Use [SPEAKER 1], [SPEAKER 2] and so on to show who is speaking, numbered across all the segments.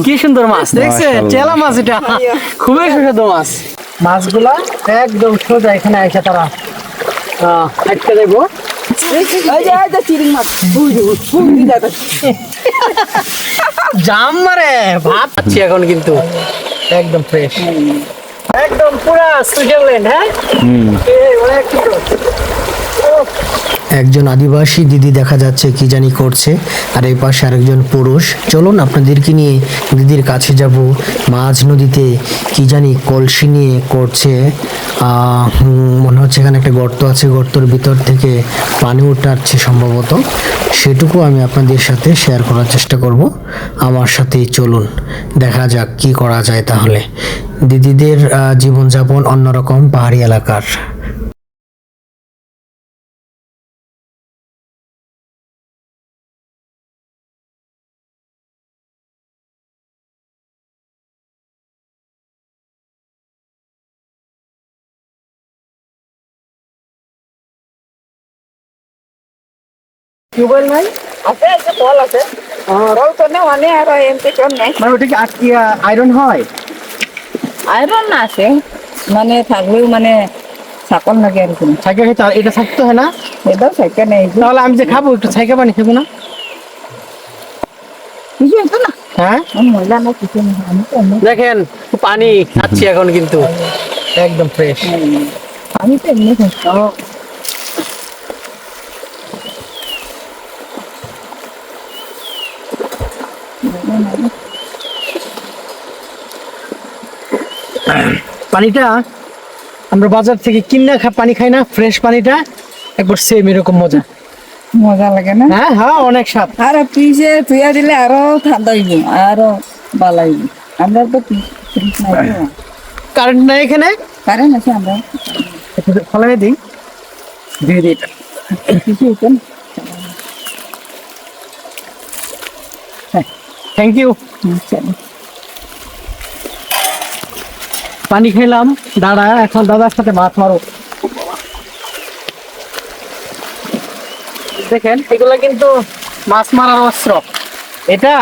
[SPEAKER 1] কি সুন্দর মাছ দেখছেন, চেলা মাছ, এটা খুবই সুস্বাদু মাছ। মাছগুলা একদম সোজা এখানে এসে তারা আটকে দেবো। জাম মারে ভাত খাচ্ছি এখন, কিন্তু একদম ফ্রেশ, একদম পুরা সুইজারল্যান্ড। হ্যাঁ,
[SPEAKER 2] একজন আদিবাসী দিদি দেখা যাচ্ছে কি জানি করছে, আর এই পাশে আরেকজন পুরুষ। চলুন আপনাদেরকে নিয়ে দিদির কাছে যাব। মাঝ নদীতে কি জানি কলসি নিয়ে করছে, মনে হচ্ছে এখানে একটা গর্ত আছে, গর্তের ভিতর থেকে পানি উঠে আসছে সম্ভবত। সেটুকু আমি আপনাদের সাথে শেয়ার করার চেষ্টা করব। আমার সাথেই চলুন, দেখা যাক কি করা যায়। তাহলে দিদিদের জীবনযাপন অন্যরকম পাহাড়ি এলাকার।
[SPEAKER 1] টিউবওয়েল নাই,
[SPEAKER 3] আছে আছে কল আছে, কল তো নেই অনেক আর এমনি চল নেই।
[SPEAKER 1] মানে ওটা কি আয়রন হয়?
[SPEAKER 3] আয়রন না আছে, মানে থাকলেও মানে সাকল লাগে আর কি।
[SPEAKER 1] ছাইকা খেতে এটা থাকতে হয় না?
[SPEAKER 3] এটাও সাইকেল নেই,
[SPEAKER 1] তাহলে আমি যে খাবো একটু ছাইকা পানি খাবো না?
[SPEAKER 3] কিছু হতো না।
[SPEAKER 1] হ্যাঁ,
[SPEAKER 3] মজা না কিছু না, আমি তো এমনি
[SPEAKER 1] দেখেন পানি খাচ্ছি এখন, কিন্তু একদম ফ্রেশ।
[SPEAKER 3] আমি তো এমনি খাচ্ছি।
[SPEAKER 1] পানিটা আমরা বাজার থেকে কিনা পানি খাই না, ফ্রেশ পানিটা একবার সেম এরকম মজা।
[SPEAKER 3] মজা লাগে না?
[SPEAKER 1] হ্যাঁ হ্যাঁ, অনেক স্বাদ।
[SPEAKER 3] আর ফ্রিজে থুয়া দিলে আরো ঠান্ডা হইব, আরো ভালো হইব। আমরা তো ফ্রিজ নাই,
[SPEAKER 1] কারেন্ট নাই এখানে,
[SPEAKER 3] কারেন্ট আছে, আমরা
[SPEAKER 1] ফলাই দিই, দিয়ে দিই।
[SPEAKER 3] কিছু হতো না।
[SPEAKER 1] Thank you. পানি খেলাম, দাদা এখন দাদার সাথে ভাত মারো। দেখেন এগুলা কিন্তু মাছ মারার অস্ত্র। এটা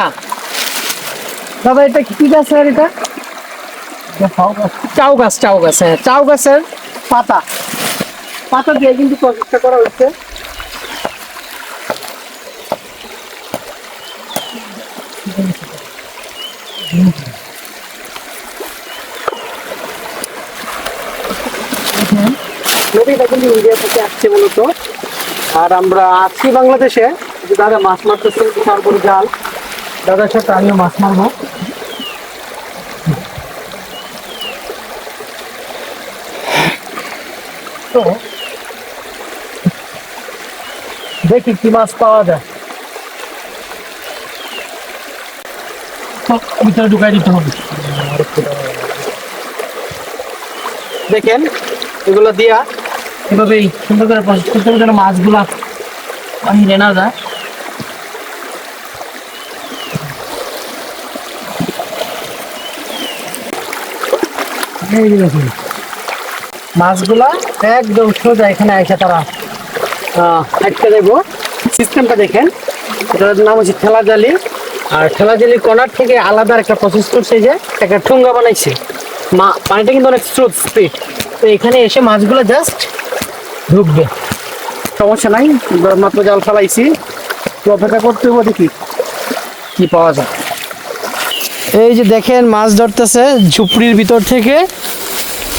[SPEAKER 1] দাদা, এটা কি গাছ? আর এটা চাউ গাছ, চাউ গাছ। হ্যাঁ, চাউ গাছের পাতা, পাতা দিয়ে কিন্তু প্রচেষ্টা করা হচ্ছে। নদীটা কিন্তু ইন্ডিয়া থেকে আসছে মূলত, আর আমরা আছি বাংলাদেশে। দাদা মাছ মারতেছে, তারপরে জাল, দাদার সাথে আমিও মাছ মারবো। তো দেখি কি মাছ পাওয়া যায়। ভিতরে ঢুকাই দিতে হবে। দেখেন এগুলো দিয়া এভাবেই সুন্দর করে প্রস্তুত যেন মাছগুলা বাহিরে না যায়। এই দেখুন মাছগুলা একদম সোজা এখানে এসে তারা আটকে দেবো। সিস্টেমটা দেখেন, এটার নাম হচ্ছে ঠেলা জালি। আর ঠেলা জালির কর্নার থেকে আলাদা একটা প্রসেস করছে, যে একটা ঠুঙ্গা বানাইছে। পানিটা কিন্তু অনেক স্রোত স্পিড, তো এখানে এসে মাছগুলো জাস্ট ঢুকবে, সমস্যা নাই। মাত্র জাল ফেলাইছি, তো অপেক্ষা করতে হবে দেখি কি পাওয়া যায়। এই যে দেখেন মাছ ধরতেছে ঝুপড়ির ভিতর থেকে।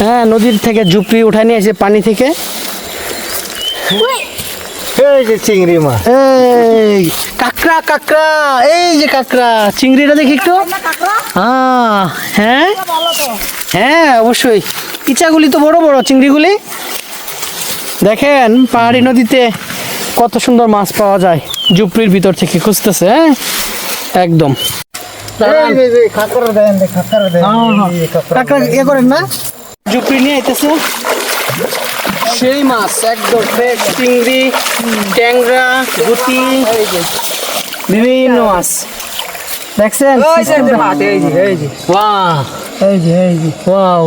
[SPEAKER 1] হ্যাঁ, নদীর থেকে ঝুপড়ি উঠায় নিয়ে এসে পানি থেকে।
[SPEAKER 2] এই যে চিংড়ি মাছ,
[SPEAKER 1] এই কাঁকড়া, কাঁকড়া, এই যে কাঁকড়া, চিংড়িটা দেখি একটু। হ্যাঁ হ্যাঁ, অবশ্যই। ইচাগুলি তো বড় বড়, চিংড়িগুলি দেখেন পাহাড়ি নদীতে কত সুন্দর মাছ পাওয়া যায়, ঝুপড়ির ভিতর থেকে খুঁজতেছে। হ্যাঁ, একদম কাঁকড়া ইয়ে করেন না, ঝুপড়ি নিয়ে আইতেছে সেই মাছ, একদম ফ্রেশ চিংড়ি, ট্যাংরা, গুটি, বিভিন্ন মাছ দেখছেন। ওয়াও,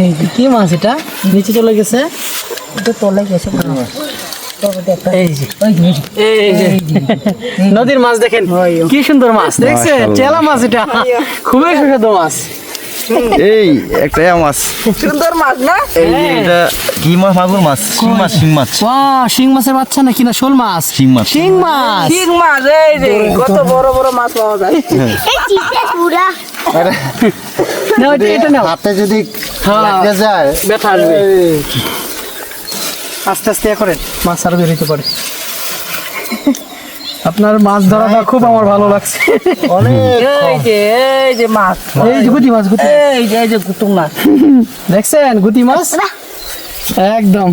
[SPEAKER 1] এই যে কি মাছ, এটা নিচে চলে গেছে,
[SPEAKER 3] এটা তলে গেছে।
[SPEAKER 1] এই যে এই যে নদীর মাছ দেখেন কি সুন্দর মাছ দেখছেন, চেলা মাছ, এটা খুবই সুস্বাদু মাছ।
[SPEAKER 4] এই একটা মাছ,
[SPEAKER 3] সুন্দর মাছ না?
[SPEAKER 4] এই যে এটা কি মাছ? মাগুর মাছ, শিং মাছ, শিং মাছ।
[SPEAKER 1] বাহ, শিং মাছের বাচ্চা নাকি না শোল মাছ?
[SPEAKER 4] শিং মাছ।
[SPEAKER 1] শিং মাছ।
[SPEAKER 3] ঠিক মাছ, এই যে কত বড় বড় মাছ পাওয়া যায়।
[SPEAKER 1] নাও, এটা নাও।
[SPEAKER 4] হাতে যদি
[SPEAKER 1] হ্যাঁ।
[SPEAKER 4] লাগতে যায়
[SPEAKER 1] ব্যথা আসবে। আস্তে আস্তে এ করেন, মাছ আরো বের হইতে পারে। আপনার মাছ ধরাটা খুব আমার ভালো লাগছে।
[SPEAKER 3] এই যে মাছ,
[SPEAKER 1] এই যে গুটি মাছ, গুটি
[SPEAKER 3] এই যে কুতুম মাছ।
[SPEAKER 1] দেখছেন গুটি মাছ একদম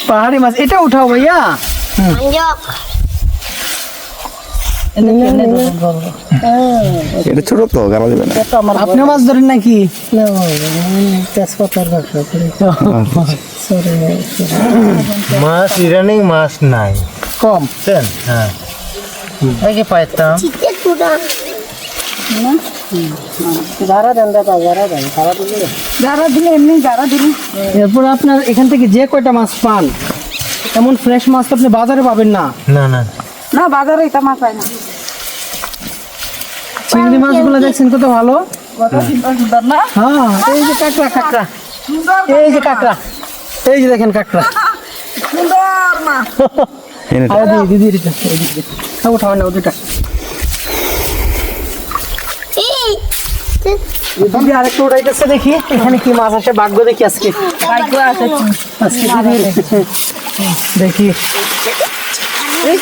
[SPEAKER 1] পাহাড়ি মাছ। এটা উঠাও ভাইয়া।
[SPEAKER 4] এটা ছোট তো, গালা দেবে না।
[SPEAKER 1] আপনি মাছ ধরেন নাকি?
[SPEAKER 4] মাছ ইরানি মাছ নাই
[SPEAKER 1] কম।
[SPEAKER 4] হ্যাঁ, এই যে পাইতাম।
[SPEAKER 3] যারা দিলে এমনি যারা দিলে
[SPEAKER 1] এরপর আপনার এখান থেকে যে কয়টা মাছ পান, এমন ফ্রেশ মাছ তো আপনি বাজারে পাবেন না।
[SPEAKER 4] না না,
[SPEAKER 3] না, বাজারে এটা মাছ পায় না।
[SPEAKER 1] চিংড়ি মাছগুলো দেখছেন কত ভালো।
[SPEAKER 3] কত সুন্দর সুন্দর না?
[SPEAKER 1] হ্যাঁ, এই যে কাঁকড়া, কাঁকড়া,
[SPEAKER 3] সুন্দর
[SPEAKER 1] এই যে কাঁকড়া, এই যে দেখেন কাঁকড়া।
[SPEAKER 3] সুন্দর মাছ।
[SPEAKER 1] আরে দিদি দিদি উঠাও না দুটা। দিদি আরেকটু উঠাইতেছে, দেখি এখানে কি মাছ আসে, ভাগ্য দেখি আজকে।
[SPEAKER 3] ভাগ্য আছে কি?
[SPEAKER 1] আজকে দিদি দেখি।
[SPEAKER 3] এই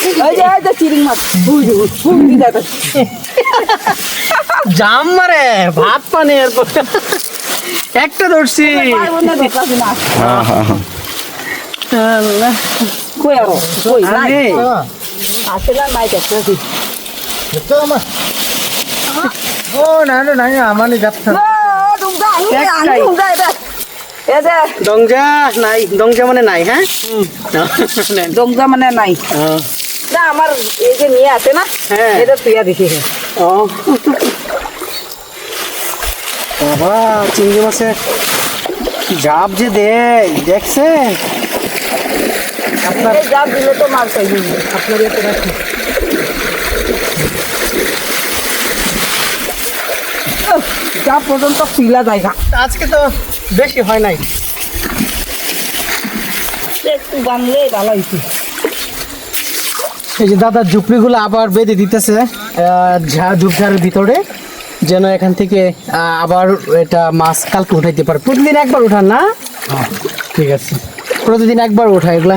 [SPEAKER 3] যে চিংড়ি মাছ। ওই যে, ওই যে দেখো।
[SPEAKER 1] জাম মারে ভাত পানি। এরপর একটা ধরছি।
[SPEAKER 3] পাইবো না, দেখলাম না।
[SPEAKER 4] হ্যাঁ হ্যাঁ হ্যাঁ।
[SPEAKER 1] আল্লাহ।
[SPEAKER 3] কই আরো? কই নাই?
[SPEAKER 1] আরে,
[SPEAKER 3] আছে না, নাই দেখতেছি।
[SPEAKER 1] ও না না না, আমার যাচ্ছে
[SPEAKER 3] ডুমকা,
[SPEAKER 1] একটাই।
[SPEAKER 3] ডুমকা এটা। এই যে
[SPEAKER 1] ডংজা নাই, ডংজা মানে নাই। হ্যাঁ,
[SPEAKER 3] ডুমকা মানে নাই। না, আমার এই যে নিয়ে আছে না,
[SPEAKER 1] হ্যাঁ।
[SPEAKER 3] এটা তুইয়া দিছি।
[SPEAKER 1] ও বাবা, চিংড়ি মাছের জাপ যে দেয় দেখছেন আপনার।
[SPEAKER 3] এই যা দিলে তো মাছ পাইবি।
[SPEAKER 1] আপনার এতে রাখি।
[SPEAKER 3] যা পর্যন্ত পিলা জায়গা
[SPEAKER 1] আজকে তো বেশি হয় নাই।
[SPEAKER 3] একটু বানলে ভালো হইছে।
[SPEAKER 1] এই যে দাদা ঝুপড়িগুলো আবার বেঁধে দিতেছে ঝুপঝাড়ের ভিতরে, যেন এখান থেকে আবার এটা মাছ কালকে উঠাইতে পারে। প্রতিদিন একবার উঠান না? ঠিক আছে, প্রতিদিন একবার উঠায়। এগুলা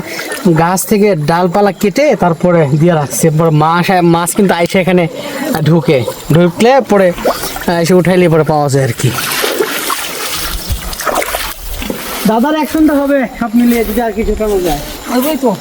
[SPEAKER 1] গাছ থেকে ডালপালা কেটে তারপরে দিয়ে রাখছে। পরে মাছ কিন্তু আইসে এখানে ঢুকলে পরে এসে উঠাইলে পরে পাওয়া যায় আর কি। দাদার অ্যাকশনটা হবে সব মিলিয়ে, যদি আর কিছু কেমন যায়।
[SPEAKER 3] ওই তো